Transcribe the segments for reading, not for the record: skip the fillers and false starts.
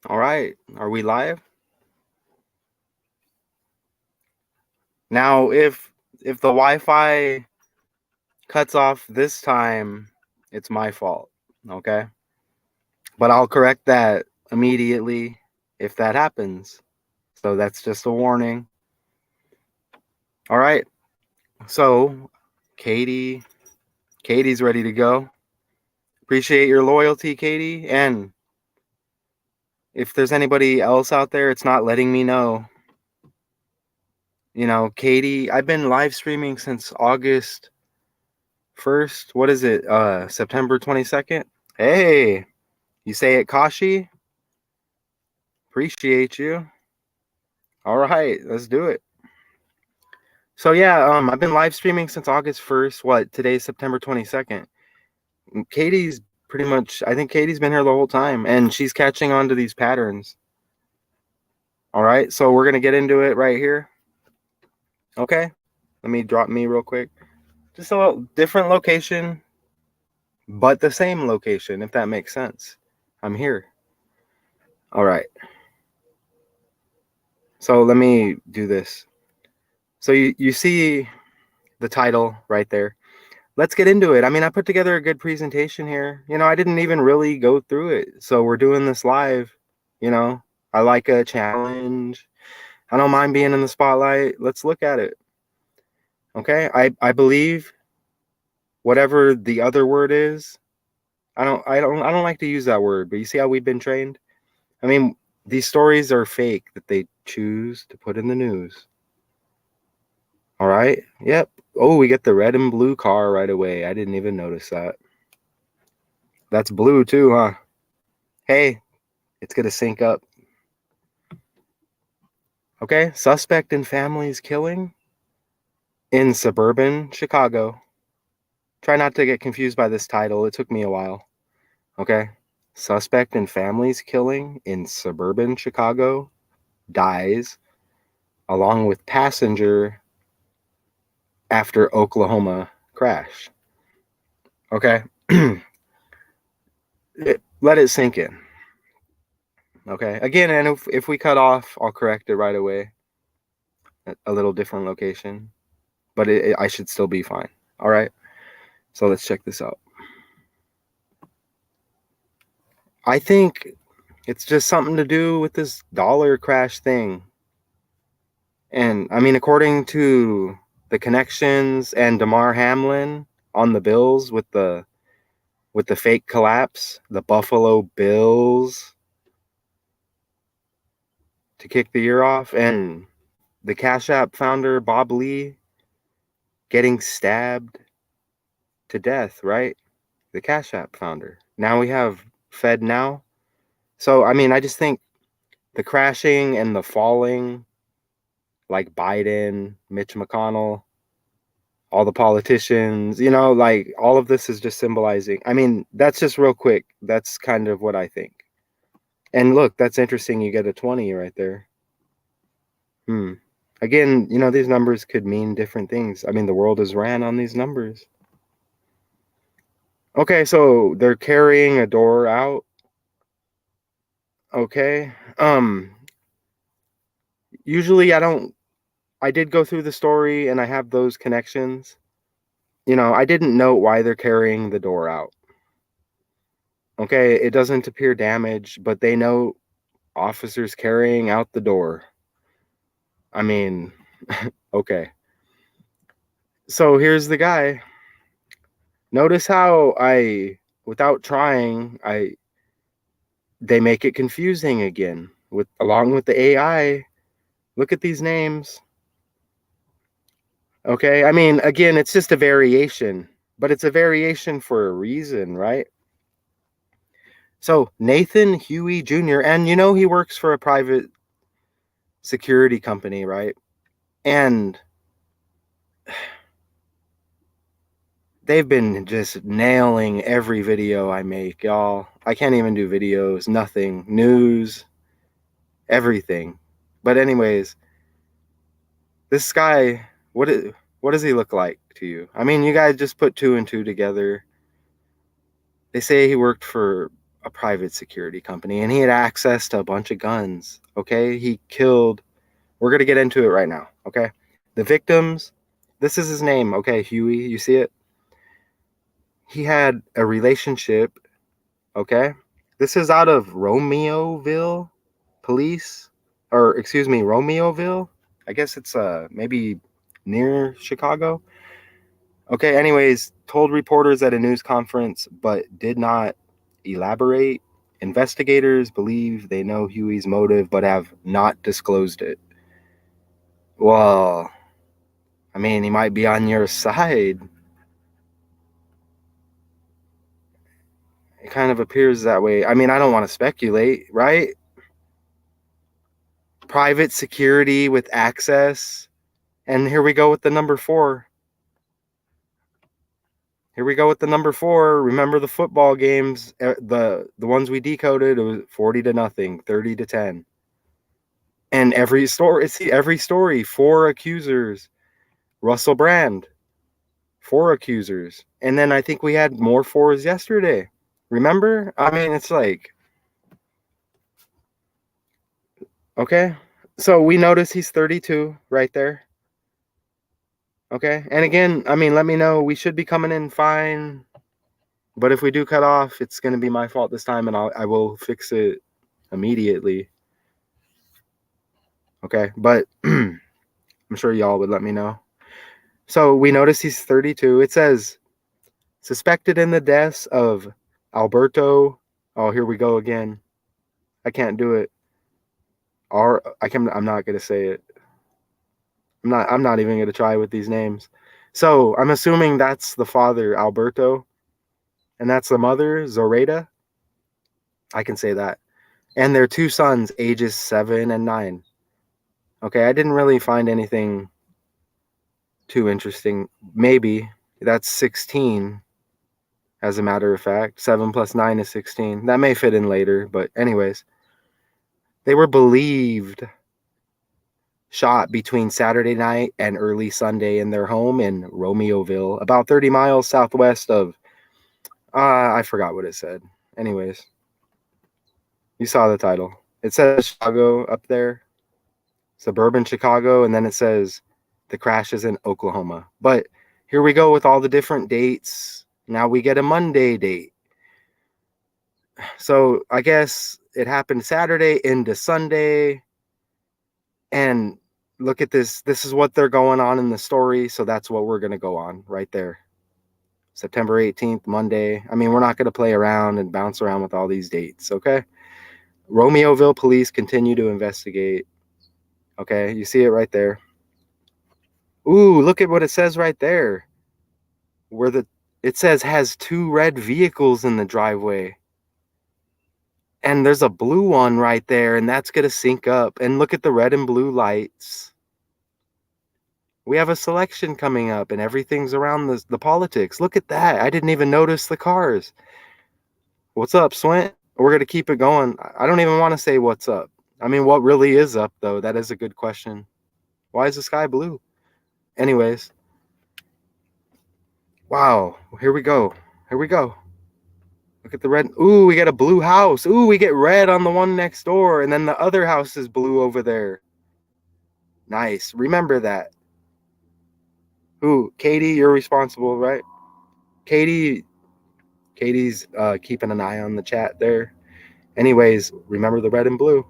All right, are we live? Now, if the Wi-Fi cuts off this time, it's my fault, okay? But I'll correct that immediately if that happens. So that's just a warning. All right. So, Katie, Katie's ready to go. Appreciate your loyalty, Katie, and if there's anybody else out there, it's not letting me know. Katie, I've been live streaming since August 1st. What is it? September 22nd. Hey, you say it, Kashi? Appreciate you. All right, let's do it. So yeah, I've been live streaming since August 1st. What, today's September 22nd. Katie's pretty much, I think Katie's been here the whole time, and she's catching on to these patterns. All right, so we're gonna get into it right here. Okay, let me drop me real quick. Just a little different location, but the same location, if that makes sense. I'm here. All right. So let me do this. So you see the title right there. Let's get into it. I mean, I put together a good presentation here. I didn't even really go through it. So we're doing this live. You know, I like a challenge. I don't mind being in the spotlight. Let's look at it. Okay? I believe whatever the other word is. I don't like to use that word, but you see how we've been trained? I mean, these stories are fake that they choose to put in the news. All right? Yep. Oh, we get the red and blue car right away. I didn't even notice that. That's blue too, huh? Hey, it's going to sync up. Okay, suspect in family's killing in suburban Chicago. Try not to get confused by this title. It took me a while. Okay, suspect in family's killing in suburban Chicago dies along with passenger after Oklahoma crash. Okay, let it sink in. Okay, again, and if we cut off, I'll correct it right away. A little different location, but I should still be fine. All right, so let's check this out. I think it's just something to do with this dollar crash thing. And I mean, according to the connections and Damar Hamlin on the Bills with the fake collapse, the Buffalo Bills to kick the year off, and the Cash App founder Bob Lee getting stabbed to death, right? The Cash App founder. Now we have Fed Now. So I mean, I just think the crashing and the falling, like Biden, Mitch McConnell, all the politicians, like all of this is just symbolizing. I mean, that's just real quick. That's kind of what I think. And look, that's interesting. You get a 20 right there. Again, these numbers could mean different things. I mean, the world is ran on these numbers. Okay, so they're carrying a door out. Okay. Usually I did go through the story and I have those connections. I didn't know why they're carrying the door out. Okay, it doesn't appear damaged, but they know officers carrying out the door. I mean, okay. So here's the guy. Notice how without trying, they make it confusing again along with the AI. Look at these names. Okay, I mean, again, it's just a variation, but it's a variation for a reason, right? So Nathan Huey Jr., and he works for a private security company, right? And they've been just nailing every video I make, y'all. I can't even do videos, nothing, news, everything. But anyways, this guy, what does he look like to you? I mean, you guys just put two and two together. They say he worked for a private security company, and he had access to a bunch of guns. Okay, he killed. We're gonna get into it right now. Okay, the victims. This is his name. Okay, Huey. You see it? He had a relationship. Okay, this is out of Romeoville police, or excuse me, Romeoville. I guess it's maybe near Chicago. Okay, anyways, told reporters at a news conference, but did not elaborate. Investigators believe they know Huey's motive, but have not disclosed it. Well, I mean, he might be on your side. It kind of appears that way. I mean, I don't want to speculate, right? Private security with access. And here we go with the number 4. Here we go with the number 4. Remember the football games, the ones we decoded, it was 40-0, 30-10. And every story, 4 accusers. Russell Brand, 4 accusers. And then I think we had more 4s yesterday. Remember? I mean, it's like, okay. So we notice he's 32 right there. Okay. And again, I mean, let me know. We should be coming in fine. But if we do cut off, it's going to be my fault this time, and I will fix it immediately. Okay. But I'm sure y'all would let me know. So we notice he's 32. It says, suspected in the deaths of Alberto. Oh, here we go again. I can't do it. I'm not going to say it. I'm not even going to try with these names. So I'm assuming that's the father, Alberto, and that's the mother, Zoraida. I can say that. And their 2 sons, ages 7 and 9. Okay, I didn't really find anything too interesting. Maybe that's 16, as a matter of fact. 7 plus 9 is 16. That may fit in later, but anyways. They were believed shot between Saturday night and early Sunday in their home in Romeoville, about 30 miles southwest of, I forgot what it said. Anyways, you saw the title. It says Chicago up there, suburban Chicago, and then it says the crash is in Oklahoma. But here we go with all the different dates. Now we get a Monday date. So I guess it happened Saturday into Sunday. And look at this. This is what they're going on in the story. So that's what we're going to go on right there. September 18th, Monday. I mean, we're not going to play around and bounce around with all these dates. Okay. Romeoville police continue to investigate. Okay. You see it right there. Ooh, look at what it says right there. It says has 2 red vehicles in the driveway. And there's a blue one right there, and that's going to sync up. And look at the red and blue lights. We have a selection coming up, and everything's around the politics. Look at that. I didn't even notice the cars. What's up, Swint? We're going to keep it going. I don't even want to say what's up. I mean, what really is up, though? That is a good question. Why is the sky blue? Anyways. Wow. Here we go. Here we go. Look at the red. Ooh, we get a blue house. Ooh, we get red on the one next door. And then the other house is blue over there. Nice. Remember that. Ooh, Katie, you're responsible, right? Katie's keeping an eye on the chat there. Anyways, remember the red and blue.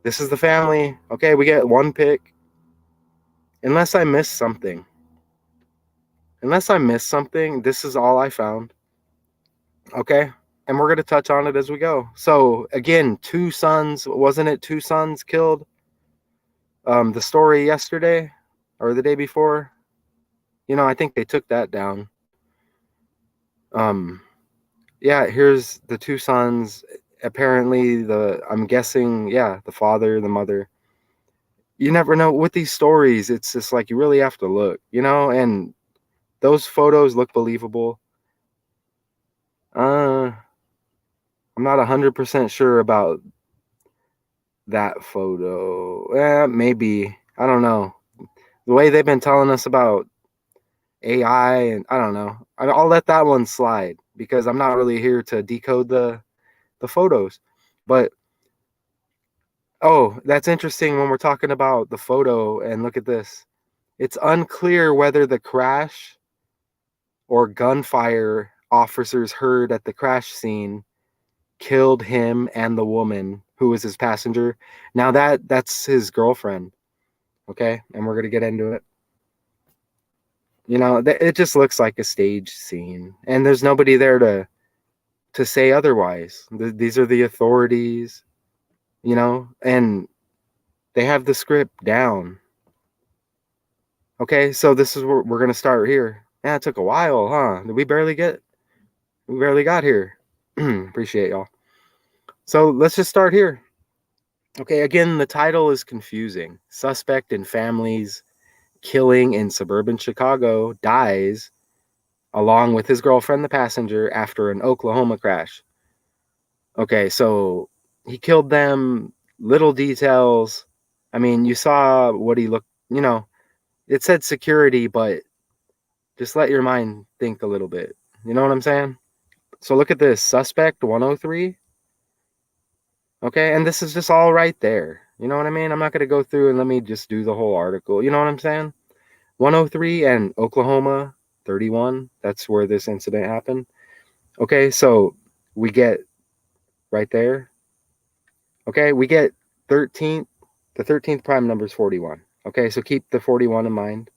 This is the family. Okay, we get 1 pick. Unless I missed something. This is all I found. Okay, and we're going to touch on it as we go. So, again, 2 sons. Wasn't it 2 sons killed? The story yesterday or the day before? You know, I think they took that down. Yeah, here's the 2 sons. Apparently, I'm guessing, yeah, the father, the mother. You never know with these stories. It's just like you really have to look, you know, and those photos look believable. I'm not 100% sure about that photo. Maybe. I don't know. The way they've been telling us about AI, and I don't know. I'll let that one slide because I'm not really here to decode the the photos. But oh, that's interesting when we're talking about the photo. And look at this. It's unclear whether the crash or gunfire officers heard at the crash scene killed him and the woman who was his passenger. Now that's his girlfriend. Okay, and we're gonna get into it. It just looks like a stage scene, and there's nobody there to say otherwise. These are the authorities, and they have the script down. Okay, so this is where we're gonna start here. Yeah, it took a while, huh? We barely got here. Appreciate y'all. So let's just start here. Okay, again, the title is confusing. Suspect in families killing in suburban Chicago dies along with his girlfriend, the passenger, after an Oklahoma crash. Okay, so he killed them, little details. I mean, you saw what he looked, it said security, but just let your mind think a little bit. You know what I'm saying? So look at this, suspect 103. Okay, and this is just all right there. You know what I mean? I'm not going to go through and let me just do the whole article. You know what I'm saying? 103 and Oklahoma 31. That's where this incident happened. Okay, so we get right there. Okay, we get 13th. The 13th prime number is 41. Okay, so keep the 41 in mind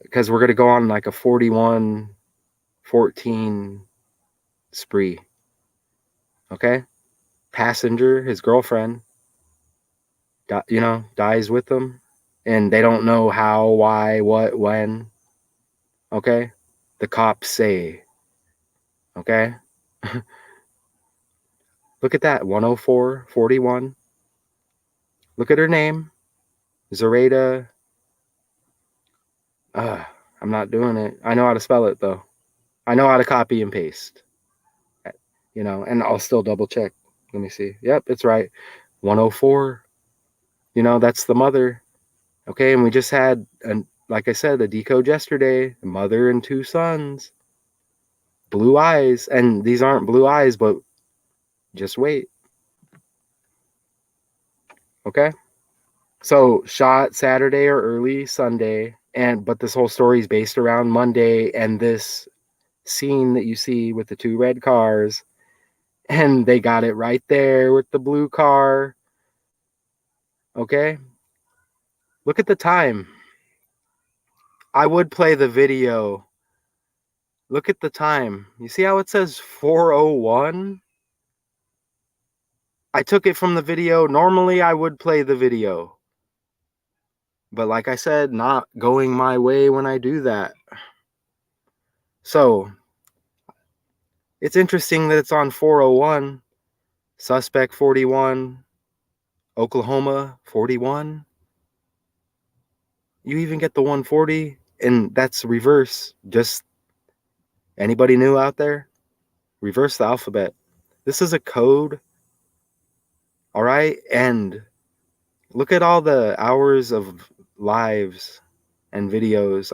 because we're going to go on like a 41 14 spree. Okay, passenger, his girlfriend, dies with them, and they don't know how, why, what, when. Okay, the cops say. Okay. Look at that, 104 41. Look at her name, Zareda. I'm not doing it. I know how to spell it though. I know how to copy and paste. And I'll still double check. Let me see. Yep, it's right. 104. That's the mother. Okay, and we just had, like I said, a decode yesterday. A mother and two sons. Blue eyes. And these aren't blue eyes, but just wait. Okay? So, shot Saturday or early Sunday. But this whole story is based around Monday and this scene that you see with the two red cars. And they got it right there with the blue car. Okay? Look at the time. I would play the video. Look at the time. You see how it says 4:01? I took it from the video. Normally, I would play the video. But like I said, not going my way when I do that. So, it's interesting that it's on 4:01. Suspect 41. Oklahoma 41. You even get the 140, and that's reverse. Just anybody new out there? Reverse the alphabet. This is a code. All right, and look at all the hours of lives and videos.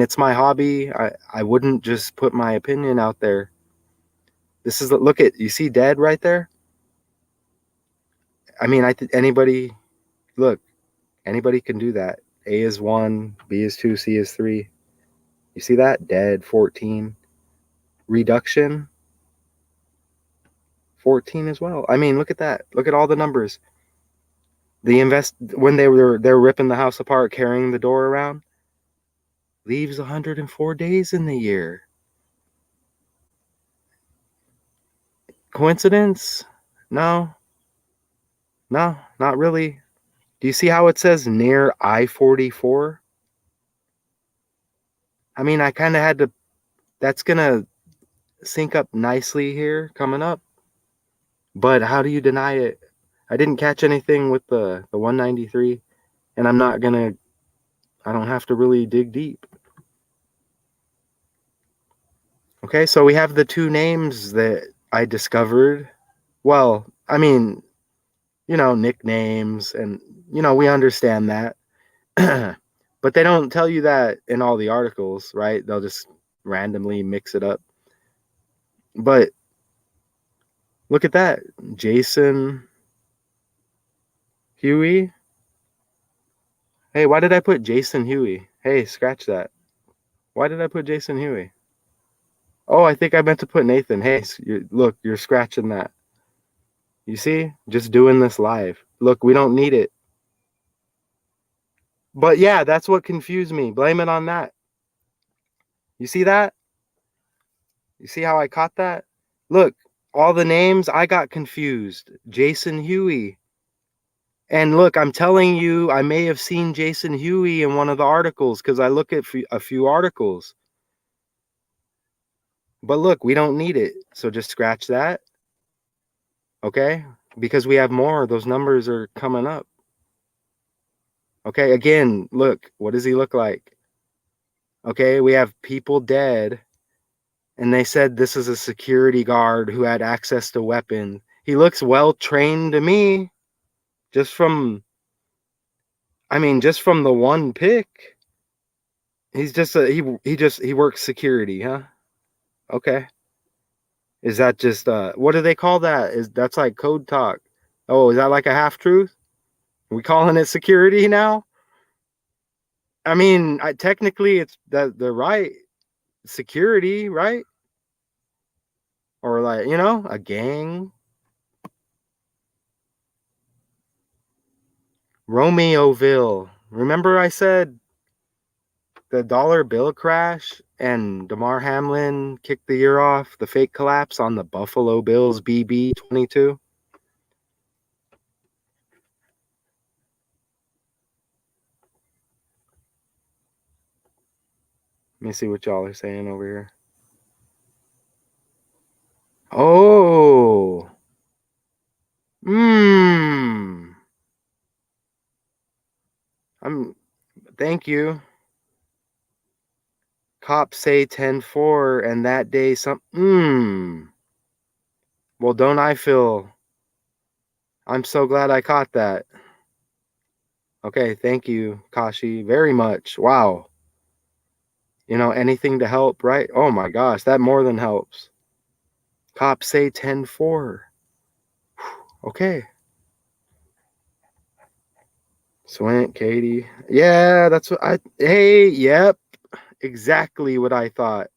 It's my hobby. I wouldn't just put my opinion out there. This is, look at, you see dead right there? Anybody, look, anybody can do that. A is 1, B is 2, C is 3. You see that? Dead, 14. Reduction, 14 as well. Look at that. Look at all the numbers. When they're ripping the house apart, carrying the door around, leaves 104 days in the year. Coincidence? No, not really. Do you see how it says near I-44? I kind of had to, that's going to sync up nicely here coming up. But how do you deny it? I didn't catch anything with the 193, and I don't have to really dig deep. Okay, so we have the two names that I discovered. Well, nicknames, and, we understand that. But they don't tell you that in all the articles, right? They'll just randomly mix it up. But Look at that. Jason Huey. Hey, why did I put Jason Huey? Hey, scratch that. Why did I put Jason Huey? Oh, I think I meant to put Nathan. Hey, look, you're scratching that. You see? Just doing this live. Look, we don't need it. But yeah, that's what confused me. Blame it on that. You see that? You see how I caught that? Look, all the names, I got confused. Jason Huey. And look, I'm telling you, I may have seen Jason Huey in one of the articles because I look at a few articles. But look, we don't need it. So just scratch that. Okay? Because we have more. Those numbers are coming up. Okay? Again, look, what does he look like? Okay? We have people dead. And they said this is a security guard who had access to weapons. He looks well trained to me. Just from, just from the one pick. He's just he works security, huh? Okay. Is that just what do they call that? Is that's like code talk? Oh, is that like a half truth? Are we calling it security now? Technically it's the right security, right? Or like, a gang. Romeoville. Remember I said the dollar bill crash and Damar Hamlin kicked the year off, the fake collapse on the Buffalo Bills BB 22? Let me see what y'all are saying over here. Oh. I'm Thank you. Cops say 10-4 and that day Well, don't I feel I'm so glad I caught that. Okay, thank you, Kashi, very much. Wow. Anything to help, right? Oh my gosh, that more than helps. Cops say 10-4. Okay. Swint, Katie. Yeah, that's what yep. Exactly what I thought.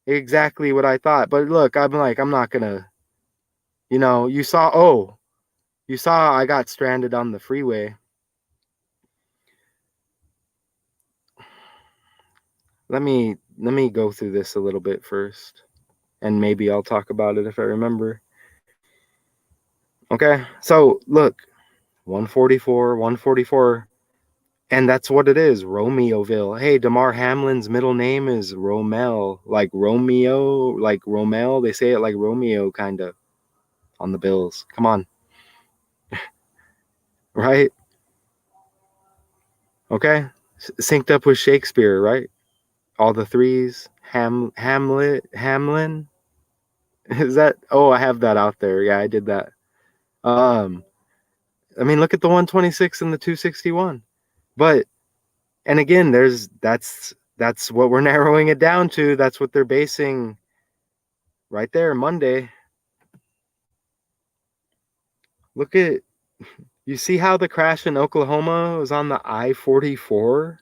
Exactly what I thought. But look, I'm not gonna, you saw I got stranded on the freeway. Let me go through this a little bit first, and maybe I'll talk about it if I remember. Okay, so look, 144, 144, and that's what it is, Romeoville. Hey, Damar Hamlin's middle name is Romel, like Romeo, like Romel. They say it like Romeo, kind of, on the Bills. Come on, right? Okay, synced up with Shakespeare, right? All the threes. Hamlin. Is that? Oh, I have that out there. Yeah, I did that. Um, look at the 126 and the 261. But and again, that's what we're narrowing it down to. That's what they're basing right there. Monday. Look at You see how the crash in Oklahoma was on the I-44?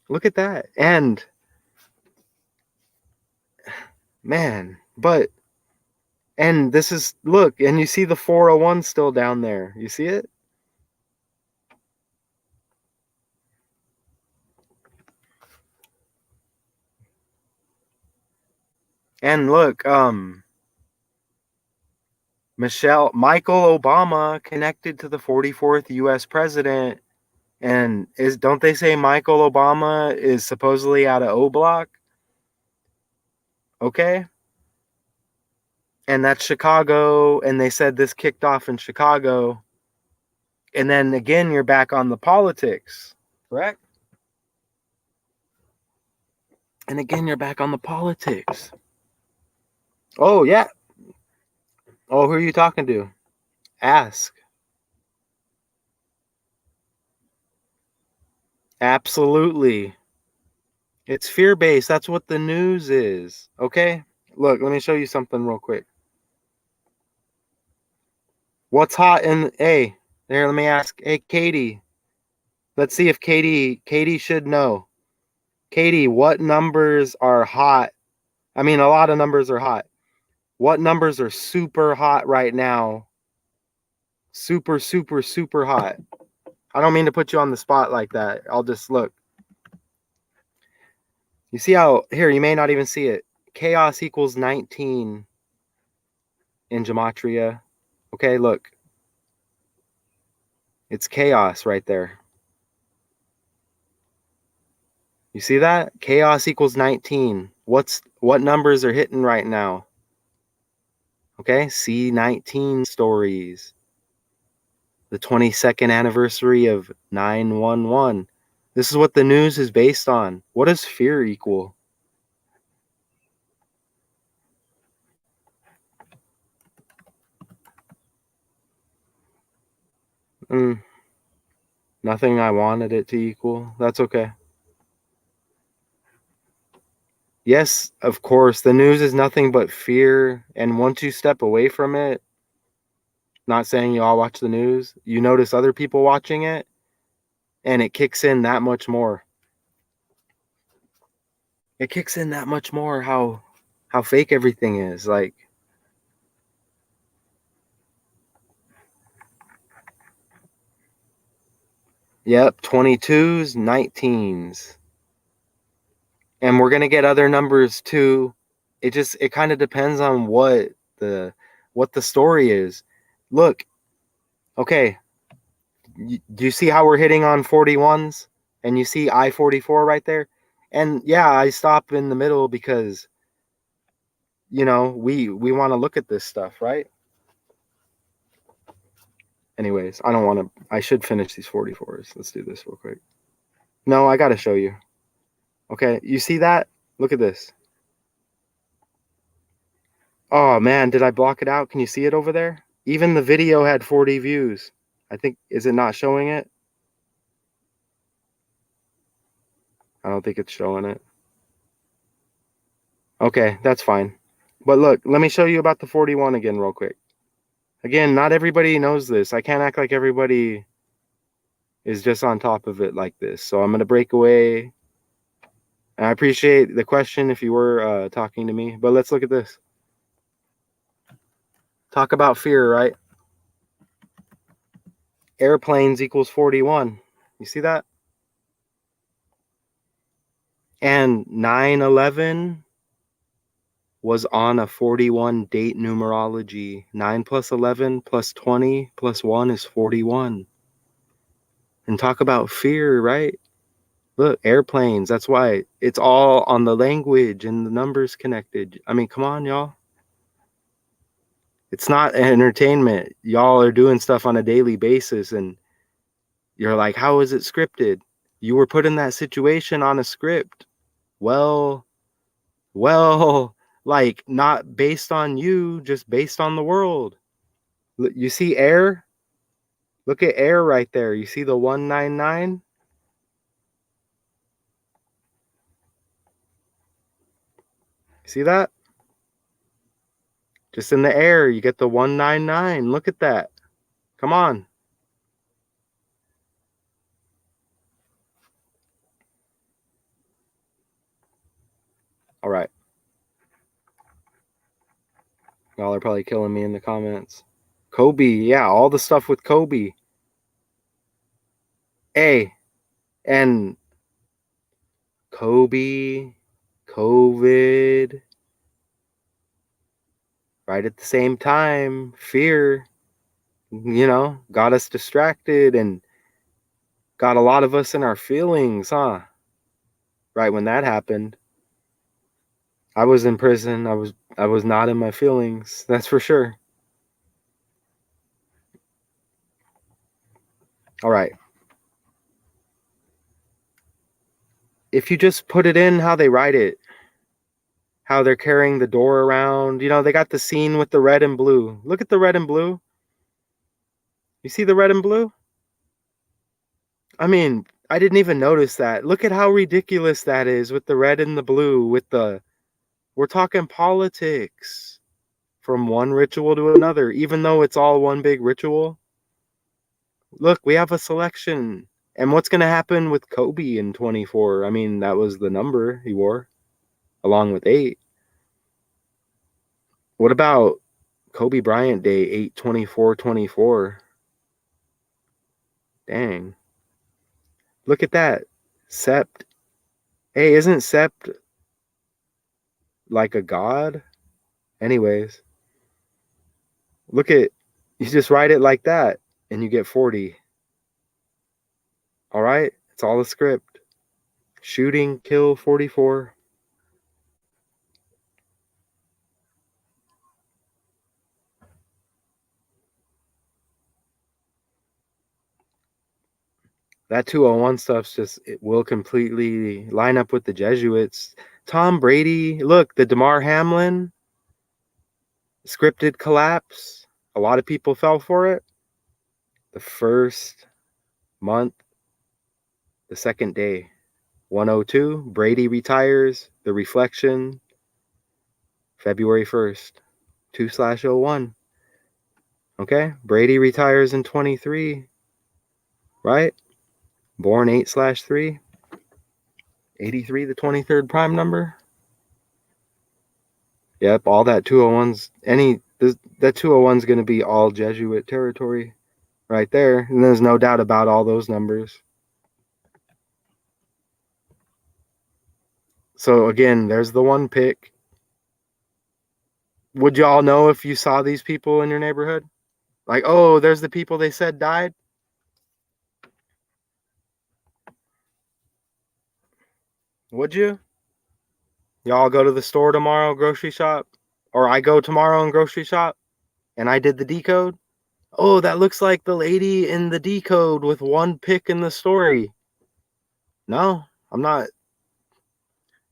Look at that. And man, and this is, look, and you see the 401 still down there. You see it? And look, Michael Obama connected to the 44th US president. And don't they say Michael Obama is supposedly out of O Block? Okay. And that's Chicago. And they said this kicked off in Chicago. And then again, you're back on the politics, correct? And again, you're back on the politics. Oh, yeah. Oh, who are you talking to? Ask. Absolutely. It's fear-based. That's what the news is. Okay? Look, let me show you something real quick. What's hot in hey, there, let me ask. Hey, Katie. Let's see if Katie should know. Katie, what numbers are hot? I mean, a lot of numbers are hot. What numbers are super hot right now? Super, super, super hot. I don't mean to put you on the spot like that. I'll just look. You see how, here, you may not even see it. Chaos equals 19 in gematria. Okay, look. It's chaos right there. You see that? Chaos equals 19. What numbers are hitting right now? Okay, C19 stories. The 22nd anniversary of 911. This is what the news is based on. What does fear equal? Nothing I wanted it to equal. That's okay. Yes, of course, the news is nothing but fear. And once you step away from it, not saying you all watch the news, you notice other people watching it, and it kicks in that much more. It kicks in that much more how fake everything is. Like, yep, 22s, 19s. And we're going to get other numbers too. It kind of depends on what the story is. Look, okay, do you see how we're hitting on 41s? And you see I-44 right there? And yeah, I stop in the middle because we want to look at this stuff, right? Anyways, I should finish these 44s. Let's do this real quick. No, I got to show you. Okay, you see that? Look at this. Oh man, did I block it out? Can you see it over there? Even the video had 40 views. I think, is it not showing it? I don't think it's showing it. Okay, that's fine. But look, let me show you about the 41 again real quick. Again, not everybody knows this. I can't act like everybody is just on top of it like this. So I'm going to break away. And I appreciate the question if you were talking to me. But let's look at this. Talk about fear, right? Airplanes equals 41. You see that? And 9/11 was on a 41 date numerology. 9 plus 11 plus 20 plus 1 is 41. And talk about fear, right? Look, airplanes. That's why it's all on the language and the numbers connected. I mean, come on, y'all. It's not entertainment. Y'all are doing stuff on a daily basis and you're like, how is it scripted? You were put in that situation on a script. Well, like not based on you, just based on the world. You see air? Look at air right there. You see the 199? See that? Just in the air, you get the 199. Look at that. Come on. All right. Y'all are probably killing me in the comments. Kobe, yeah, all the stuff with Kobe. Hey, and Kobe, COVID, right at the same time, fear, got us distracted and got a lot of us in our feelings, huh? Right when that happened. I was in prison. I was not in my feelings. That's for sure. All right. If you just put it in how they write it, how they're carrying the door around, they got the scene with the red and blue. Look at the red and blue. You see the red and blue? I mean, I didn't even notice that. Look at how ridiculous that is with the red and the blue. We're talking politics from one ritual to another, even though it's all one big ritual. Look, we have a selection. And what's going to happen with Kobe in 24? I mean, that was the number he wore, along with 8. What about Kobe Bryant Day, 8/24/24? Dang. Look at that. Sept. Hey, isn't Sept like a god? Anyways, you just write it like that and you get 40. All right? It's all a script. Shooting, kill, 44. That 201 stuff's it will completely line up with the Jesuits. Tom Brady, look, the DeMar Hamlin scripted collapse. A lot of people fell for it. The first month, the second day, 102, Brady retires, the reflection, February 1st, 2/01. Okay, Brady retires in 23, right? Born 8/3, 83, the 23rd prime number. Yep, all that 201's, that 201's going to be all Jesuit territory right there. And there's no doubt about all those numbers. So again, there's the one pick. Would y'all know if you saw these people in your neighborhood? Like, oh, there's the people they said died? Would you? Y'all go to the store tomorrow, grocery shop? Or I go tomorrow and grocery shop and I did the decode? Oh, that looks like the lady in the decode with one pick in the story. No, I'm not.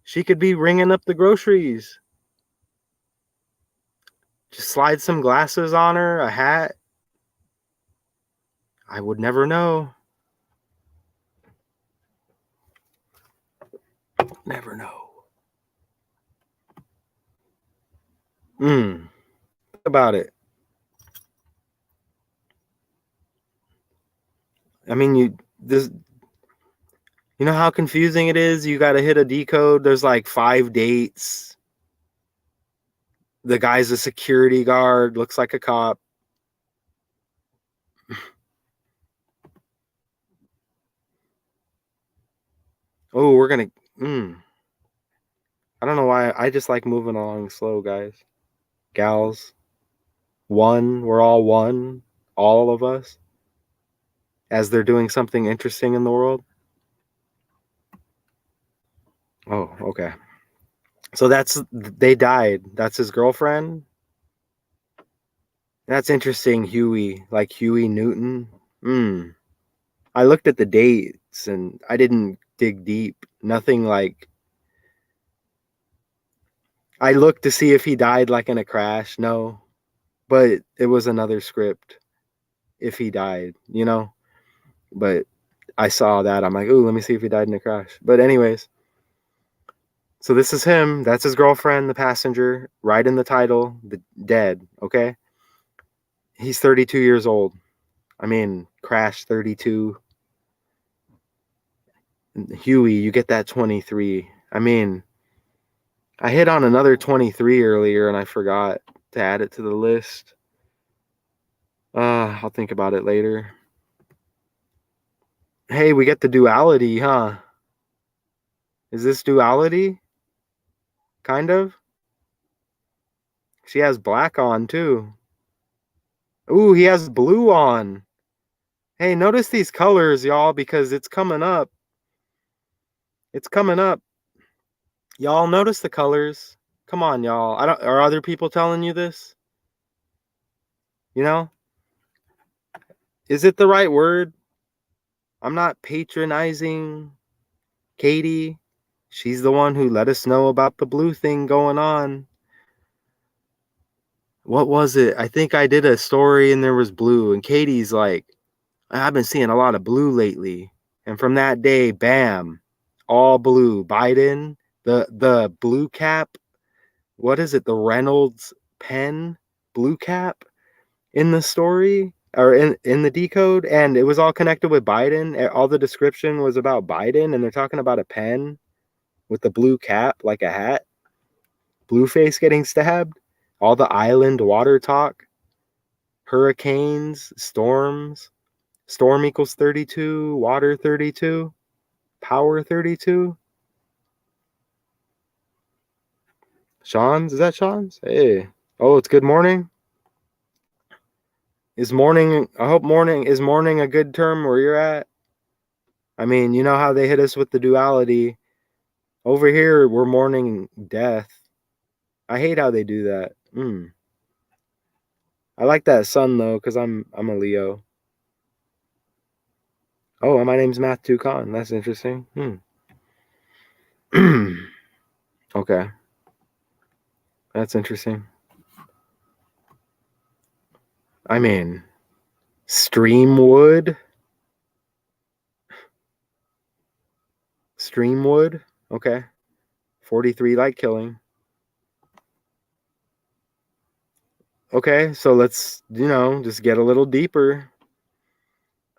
She could be ringing up the groceries. Just slide some glasses on her, a hat. I would never know. Never know. Think about it. I mean, you know how confusing it is? You got to hit a decode. There's like 5 dates. The guy's a security guard, looks like a cop. Oh, we're going to I don't know why. I just like moving along slow, guys. Gals. One, we're all one, all of us, as they're doing something interesting in the world. Oh, okay. So they died. That's his girlfriend. That's interesting, Huey, like Huey Newton. I looked at the dates and I didn't dig deep. Nothing like. I looked to see if he died like in a crash. No, but it was another script. If he died, But I saw that. I'm like, ooh, let me see if he died in a crash. But anyways, so this is him. That's his girlfriend, the passenger. Right in the title, the dead. Okay. He's 32 years old. I mean, crash 32. Huey, you get that 23. I mean, I hit on another 23 earlier and I forgot to add it to the list. I'll think about it later. Hey, we get the duality, huh? Is this duality? Kind of. She has black on too. Ooh, he has blue on. Hey, notice these colors, y'all, because it's coming up. It's coming up. Y'all notice the colors. Come on, y'all. Are other people telling you this? Is it the right word? I'm not patronizing Katie. She's the one who let us know about the blue thing going on. What was it? I think I did a story and there was blue. And Katie's like, I've been seeing a lot of blue lately. And from that day, bam, all blue. Biden, the blue cap, what is it? The Reynolds pen blue cap in the story or in the decode, and it was all connected with Biden. All the description was about Biden, and they're talking about a pen with the blue cap like a hat. Blueface getting stabbed. All the island water talk. Hurricanes, storms. Storm equals 32, water 32, power 32. Sean's? Is that Sean's? Hey. Oh, it's good morning. Is morning a good term where you're at? I mean, you know how they hit us with the duality. Over here, we're mourning death. I hate how they do that. I like that sun though, because I'm a Leo. Oh, my name's Math Khan. That's interesting. Okay. That's interesting. I mean, Streamwood. Okay. 43 light killing. Okay, so let's, just get a little deeper.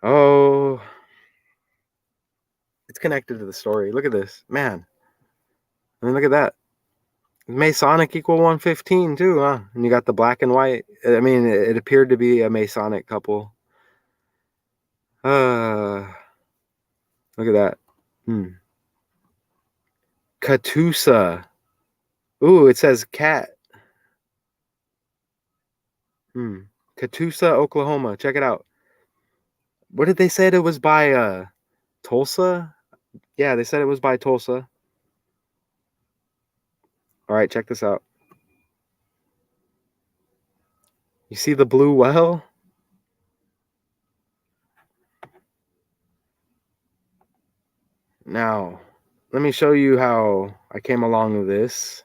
Oh, it's connected to the story. Look at this. Man. I mean, look at that. Masonic equal 115 too, huh? And you got the black and white. I mean, it appeared to be a Masonic couple. Look at that. Catoosa. Ooh, it says cat. Catoosa, Oklahoma. Check it out. What did they say it was by Tulsa? Yeah, they said it was by Tulsa. All right, check this out. You see the blue well? Now, let me show you how I came along with this.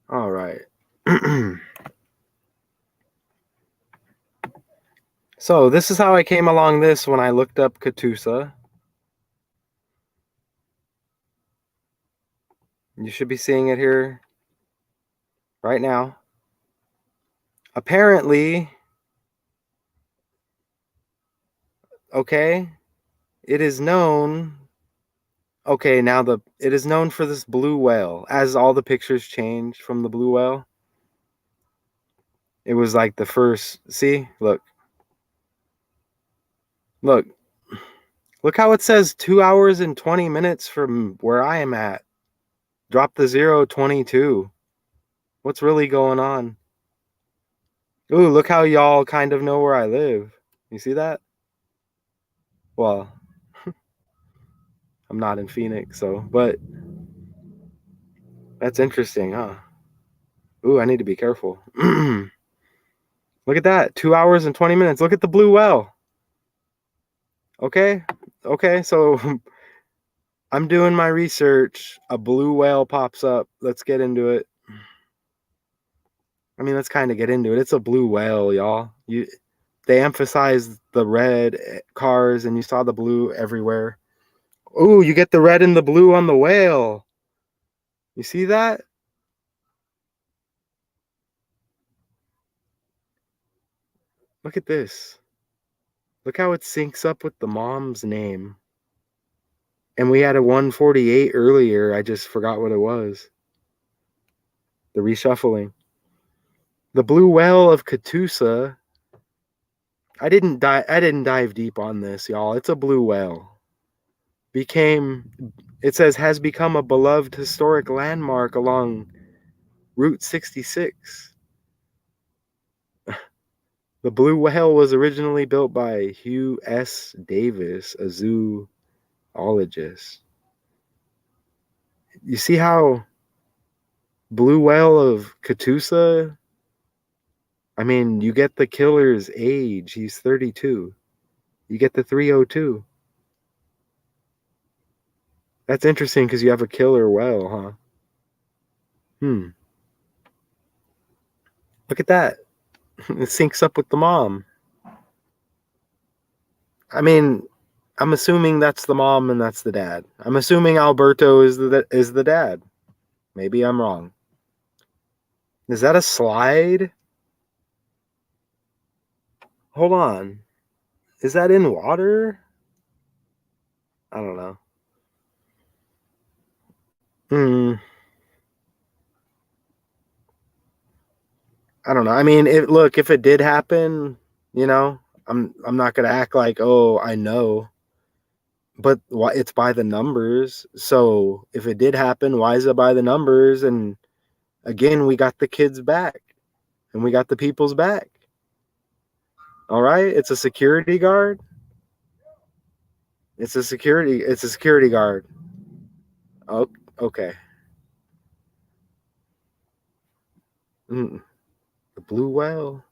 All right. So this is how I came along this when I looked up Catoosa. You should be seeing it here right now. Apparently, okay, it is known. Okay, now it is known for this blue whale. As all the pictures changed from the blue whale, it was like the first. See, look how it says 2 hours and 20 minutes from where I am at. Drop the 022. What's really going on? Ooh, look how y'all kind of know where I live. You see that? Well, I'm not in Phoenix, but that's interesting, huh? Ooh, I need to be careful. Look at that. 2 hours and 20 minutes. Look at the blue whale. Okay, so I'm doing my research. A blue whale pops up. Let's get into it. I mean, let's kind of get into it. It's a blue whale, y'all. They emphasized the red cars, and you saw the blue everywhere. Ooh, you get the red and the blue on the whale. You see that? Look at this. Look how it syncs up with the mom's name. And we had a 148 earlier. I just forgot what it was. The reshuffling. The blue whale of Catoosa. I didn't dive deep on this, y'all. It's a blue whale. It says has become a beloved historic landmark along Route 66. The blue whale was originally built by Hugh S. Davis, a zoologist. You see how blue whale of Catoosa? I mean, you get the killer's age. He's 32. You get the 302. That's interesting because you have a killer whale, huh? Look at that. It syncs up with the mom. I mean, I'm assuming that's the mom and that's the dad. I'm assuming Alberto is the dad. Maybe I'm wrong. Is that a slide? Hold on. Is that in water? I don't know. Hmm. I don't know. I mean, look, if it did happen, you know, I'm not gonna act like, oh, I know. But why it's by the numbers. So if it did happen, why is it by the numbers? And again, we got the kids back and we got the people's back. All right, it's a security guard. It's a security guard. Oh, okay. Mm, the blue whale.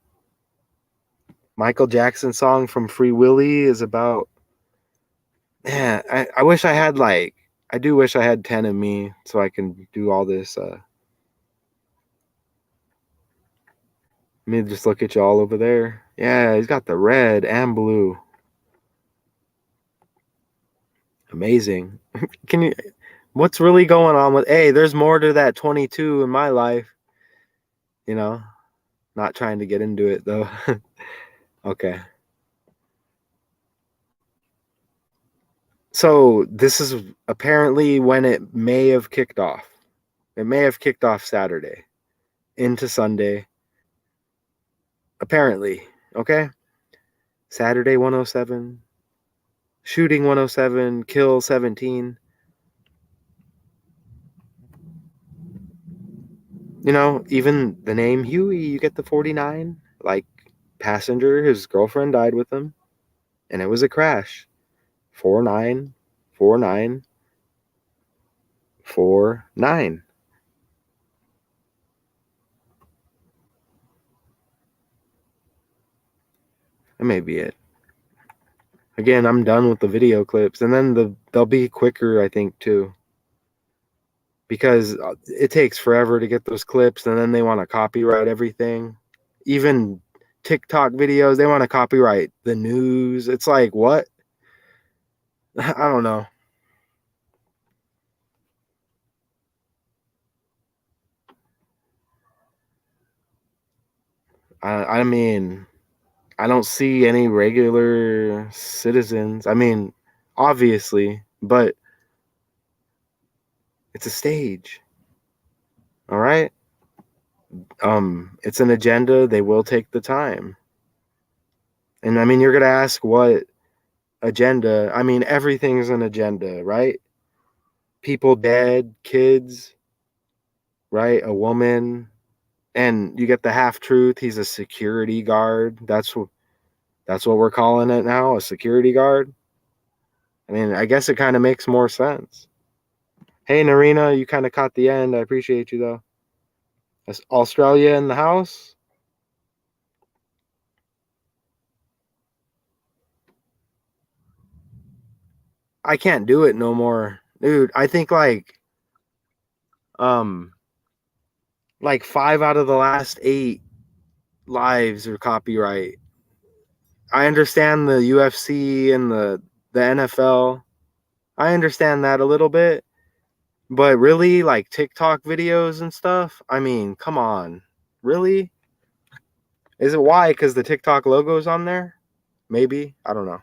Michael Jackson song from Free Willy is about. Man, I wish I had like. I do wish I had 10 of me so I can do all this. Let me just look at you all over there. Yeah, he's got the red and blue. Amazing. Can you? What's really going on with? Hey, there's more to that 22 in my life. You know, not trying to get into it though. Okay. So this is apparently when it may have kicked off. It may have kicked off Saturday into Sunday. Apparently. Okay. Saturday 107. Shooting 107. Kill 17. You know, even the name Huey, you get the 49. Like, passenger, his girlfriend died with him. And it was a crash. 49. 49. 49. That may be it. Again, I'm done with the video clips. And then they'll be quicker, I think, too. Because it takes forever to get those clips, and then they want to copyright everything. Even TikTok videos, they want to copyright the news. It's like, what? I don't know. I mean, I don't see any regular citizens. I mean, obviously, but it's a stage. All right? It's an agenda. They will take the time. And I mean, you're going to ask what agenda? I mean, everything's an agenda, right? People dead, kids, right? A woman, and you get the half truth. He's a security guard. That's what we're calling it now, a security guard. I mean, I guess it kind of makes more sense. Hey, Narina, you kind of caught the end. I appreciate you though. Is Australia in the house? I can't do it no more, dude. I think um like 5 out of the last 8 lives are copyright. I understand the UFC and the NFL. I understand that a little bit, but really, like TikTok videos and stuff. I mean, come on, really? Is it why? Because the TikTok logo's on there? Maybe I don't know.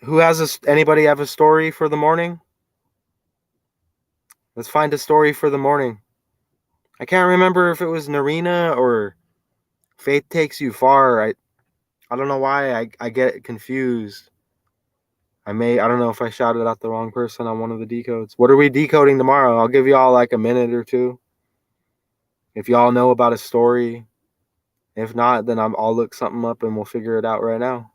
Who has anybody have a story for the morning? Let's find a story for the morning. I can't remember if it was Narina or Faith Takes You Far. I don't know why I get confused. I don't know if I shouted out the wrong person on one of the decodes. What are we decoding tomorrow? I'll give y'all like a minute or two. If y'all know about a story. If not, then I'll look something up and we'll figure it out right now.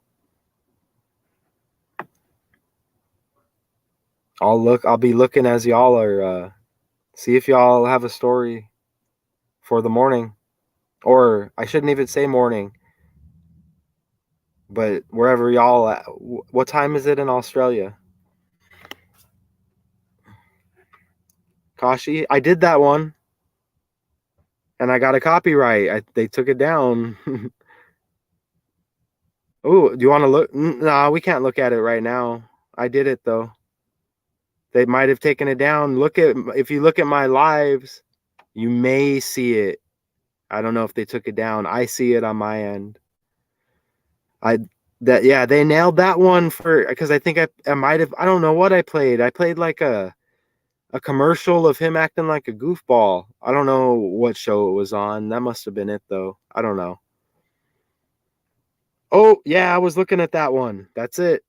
I'll be looking as y'all are see if y'all have a story for the morning. Or I shouldn't even say morning, but wherever y'all at. What time is it in Australia? Kashi. I did that one, and I got a copyright. They took it down. Oh, do you want to look? Nah, we can't look at it right now. I did it though. They might have taken it down. Look at if you look at my lives, you may see it. I don't know if they took it down. I see it on my end. I that yeah, they nailed that one for because I think I might have I don't know what I played. I played like a commercial of him acting like a goofball. I don't know what show it was on. That must have been it though. I don't know. Oh, yeah, I was looking at that one. That's it.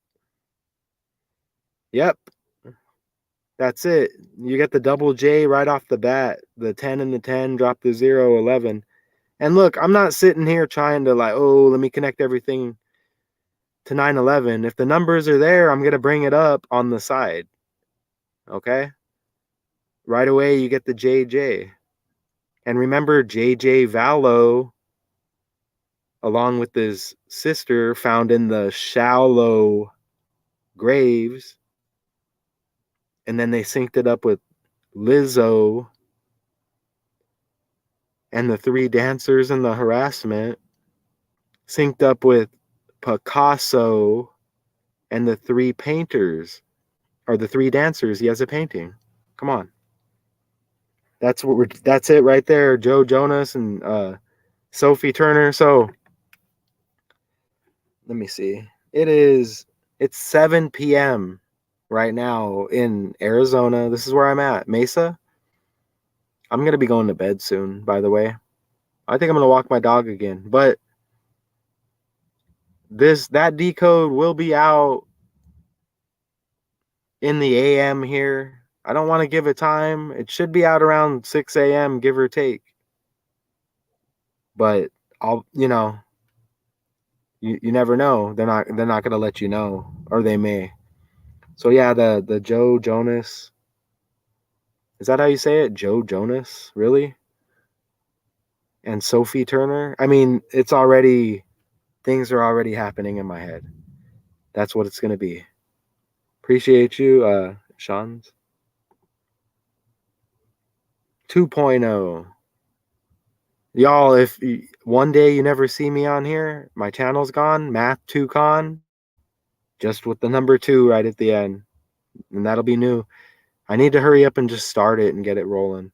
Yep, that's it. You get the double J right off the bat. The 10 and the 10, drop the 0, 11. And look, I'm not sitting here trying to like, oh, let me connect everything to 911. If the numbers are there, I'm going to bring it up on the side. Okay? Right away, you get the JJ. And remember, JJ Vallow, along with his sister, found in the shallow graves. And then they synced it up with Lizzo and the three dancers in the harassment, synced up with Picasso and the three painters, or the three dancers. He has a painting. Come on. That's it right there. Joe Jonas and Sophie Turner. So let me see. It's 7 p.m. right now in Arizona. This is where I'm at. Mesa. I'm gonna be going to bed soon, by the way. I think I'm gonna walk my dog again. But that decode will be out in the AM here. I don't want to give it time. It should be out around 6 a.m. give or take. But you never know. They're not gonna let you know, or they may. So yeah, the Joe Jonas. Is that how you say it? Joe Jonas? Really? And Sophie Turner? I mean, things are already happening in my head. That's what it's gonna be. Appreciate you, Sean's 2.0. Y'all, if one day you never see me on here, my channel's gone, Math2Con, just with the number 2 right at the end. And that'll be new. I need to hurry up and just start it and get it rolling.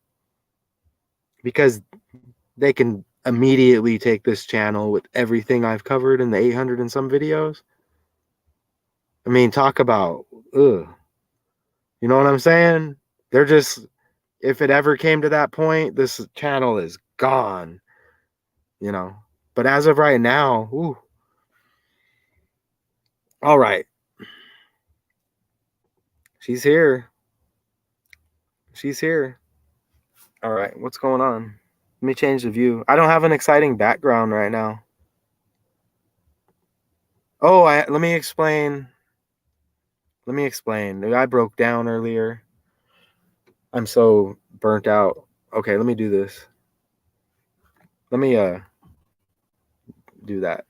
Because they can immediately take this channel with everything I've covered in the 800 and some videos. I mean, talk about, ugh. You know what I'm saying? They're just, if it ever came to that point, this channel is gone. But as of right now, ooh. All right. She's here. She's here. All right. What's going on? Let me change the view. I don't have an exciting background right now. Oh, let me explain. I broke down earlier. I'm so burnt out. Okay, let me do this. Let me do that.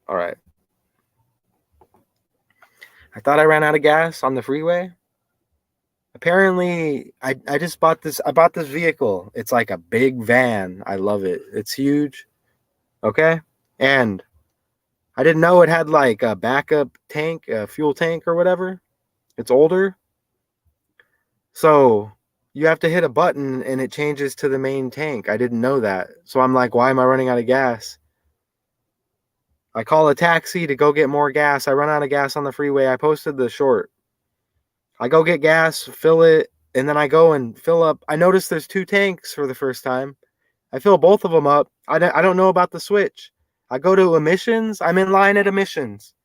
All right. I thought I ran out of gas on the freeway. Apparently, I just bought this. I bought this vehicle. It's like a big van. I love it. It's huge. Okay? And I didn't know it had like a backup tank, a fuel tank or whatever. It's older. So you have to hit a button and it changes to the main tank. I didn't know that. So I'm like, why am I running out of gas? I call a taxi to go get more gas. I run out of gas on the freeway. I posted the short. I go get gas, fill it, and then I go and fill up. I noticed there's 2 tanks for the first time. I fill both of them up. I don't know about the switch. I go to emissions. I'm in line at emissions.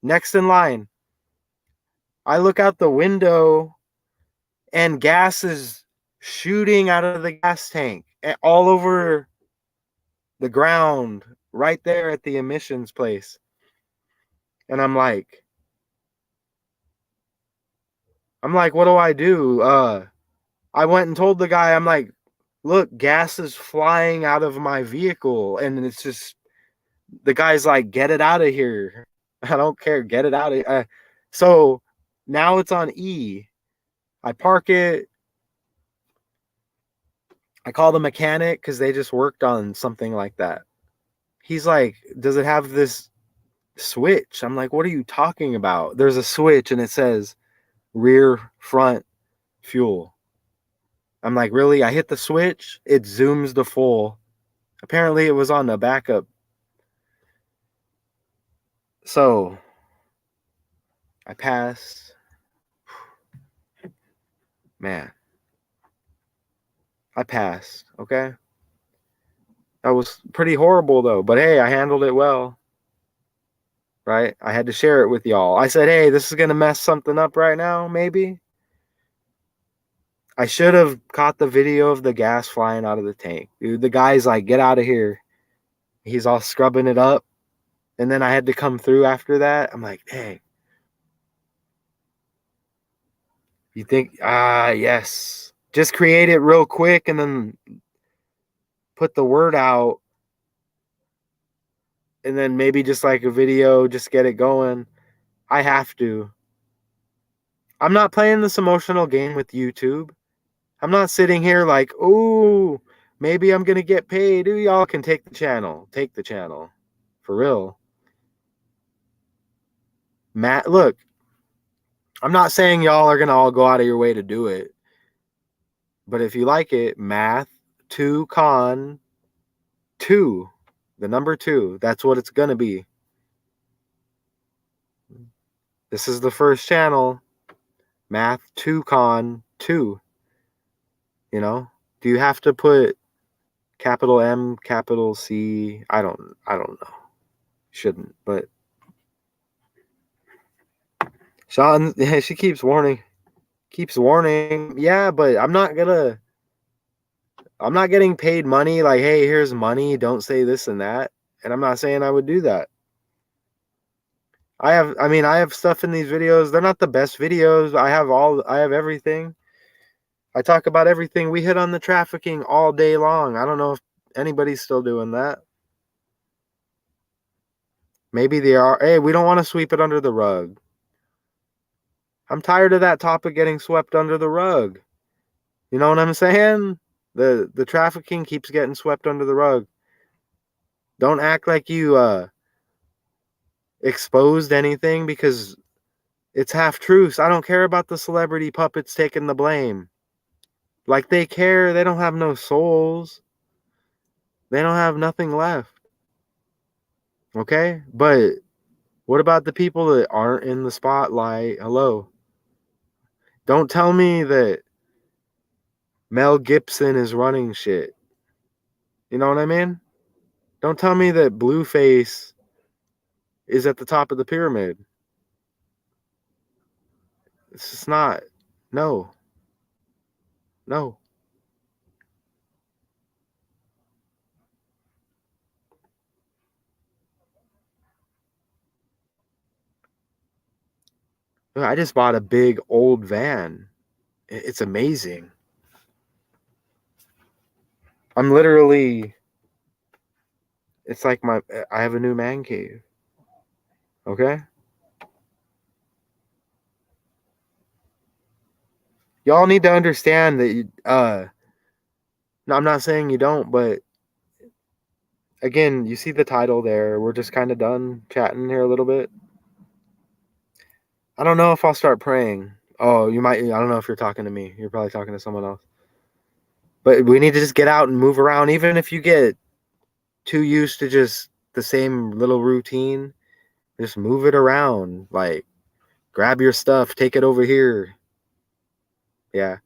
Next in line. I look out the window and gas is shooting out of the gas tank all over the ground right there at the emissions place. And I'm like, what do I do? I went and told the guy, I'm like, look, gas is flying out of my vehicle. And it's just, the guy's like, get it out of here. I don't care. Get it out of here. So now it's on E. I park it. I call the mechanic because they just worked on something like that. He's like, does it have this switch? I'm like, what are you talking about? There's a switch and it says rear front fuel. I'm like, really? I hit the switch, it zooms to full. Apparently it was on the backup. So I passed. Man, I passed. Okay. That was pretty horrible though. But hey, I handled it well. Right? I had to share it with y'all. I said, hey, this is gonna mess something up right now, maybe. I should have caught the video of the gas flying out of the tank. Dude, the guy's like, get out of here. He's all scrubbing it up. And then I had to come through after that. I'm like, dang. You think, yes. Just create it real quick and then put the word out. And then maybe just like a video, just get it going. I have to. I'm not playing this emotional game with YouTube. I'm not sitting here like, ooh, maybe I'm going to get paid. Ooh, y'all can take the channel. Take the channel. For real. Matt, look, I'm not saying y'all are going to all go out of your way to do it. But if you like it, math 2 con 2, the number 2, that's what it's going to be. This is the first channel, math 2 con 2. You know, do you have to put capital M, capital C? I don't know. Shouldn't, but Sean, she keeps warning. Yeah, but I'm not getting paid money like, hey, here's money, don't say this and that. And I'm not saying I would do that. I have stuff in these videos. They're not the best videos. I have everything. I talk about everything. We hit on the trafficking all day long. I don't know if anybody's still doing that. Maybe they are. Hey, we don't want to sweep it under the rug. I'm tired of that topic getting swept under the rug. You know what I'm saying? The trafficking keeps getting swept under the rug. Don't act like you exposed anything because it's half truths. I don't care about the celebrity puppets taking the blame. Like they care, they don't have no souls. They don't have nothing left. Okay? But what about the people that aren't in the spotlight? Hello. Don't tell me that Mel Gibson is running shit. You know what I mean? Don't tell me that Blueface is at the top of the pyramid. It's just not. No. No. I just bought a big old van. It's amazing. I'm literally, it's like I have a new man cave. Okay? Y'all need to understand that no, I'm not saying you don't, but again, you see the title there. We're just kind of done chatting here a little bit. I don't know if I'll start praying. Oh, you might. I don't know if you're talking to me. You're probably talking to someone else. But we need to just get out and move around. Even if you get too used to just the same little routine, just move it around. Like, grab your stuff, take it over here. Yeah.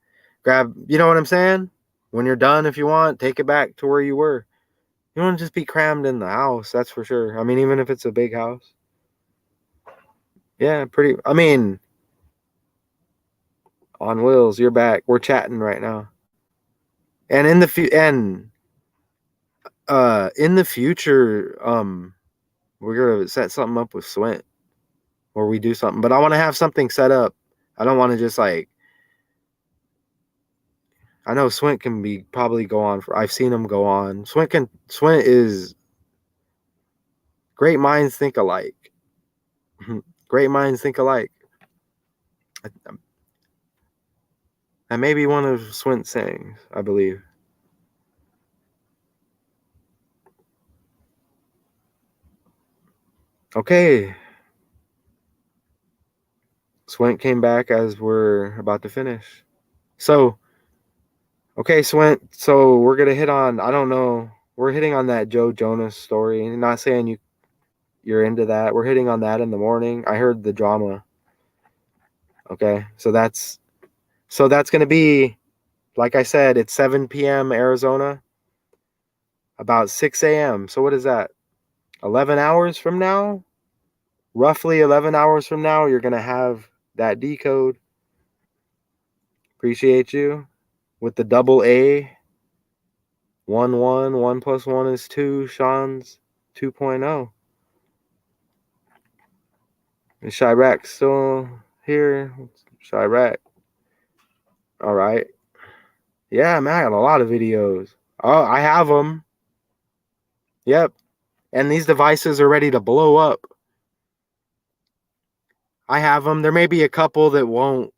You know what I'm saying? When you're done, if you want, take it back to where you were. You don't want to just be crammed in the house, that's for sure. I mean, even if it's a big house. Yeah, on wheels, you're back. We're chatting right now. And in the future, we're gonna set something up with Swint where we do something. But I want to have something set up. I don't want to just like. I know Swint can probably go on for. I've seen him go on. Swint is great minds think alike. Great minds think alike. That may be one of Swint's sayings, I believe. Okay. Swint came back as we're about to finish. So, okay, Swint. So we're gonna hit on. I don't know. We're hitting on that Joe Jonas story. Not saying you're into that. We're hitting on that in the morning. I heard the drama. Okay, so that's gonna be, like I said, it's 7 p.m. Arizona, about 6 a.m. So what is that? 11 hours from now? Roughly 11 hours from now, you're gonna have that decode. Appreciate you with the double A. 1 1 1 plus 1 is 2. Sean's 2.0. Is Chirac still here? Chirac. All right. Yeah, man, I got a lot of videos. Oh, I have them. Yep. And these devices are ready to blow up. I have them. There may be a couple that won't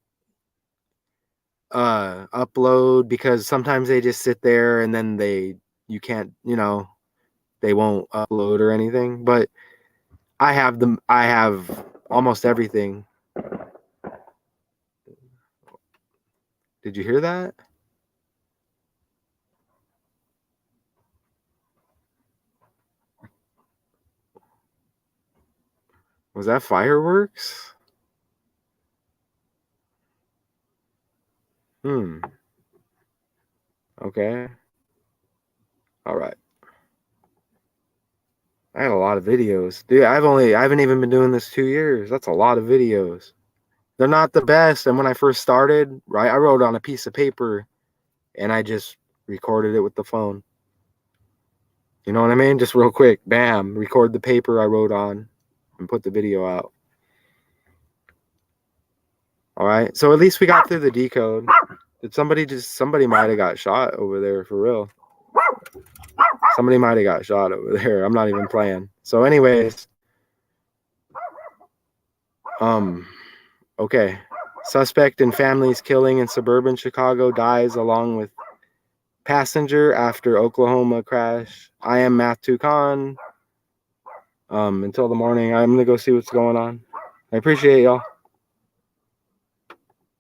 upload because sometimes they just sit there and then you can't, they won't upload or anything. But I have them. I have almost everything. Did you hear that? Was that fireworks? Hmm. Okay. All right. I had a lot of videos. Dude, I haven't even been doing this 2 years. That's a lot of videos. They're not the best. And when I first started, right, I wrote on a piece of paper and I just recorded it with the phone. You know what I mean? Just real quick, bam, record the paper I wrote on and put the video out. All right. So at least we got through the decode. Did somebody might have got shot over there for real. Somebody might have got shot over there. I'm not even playing. So anyways, okay. Suspect in family's killing in suburban Chicago dies along with passenger after Oklahoma crash. I am Matthew Khan. Until the morning, I'm gonna go see what's going on. I appreciate y'all.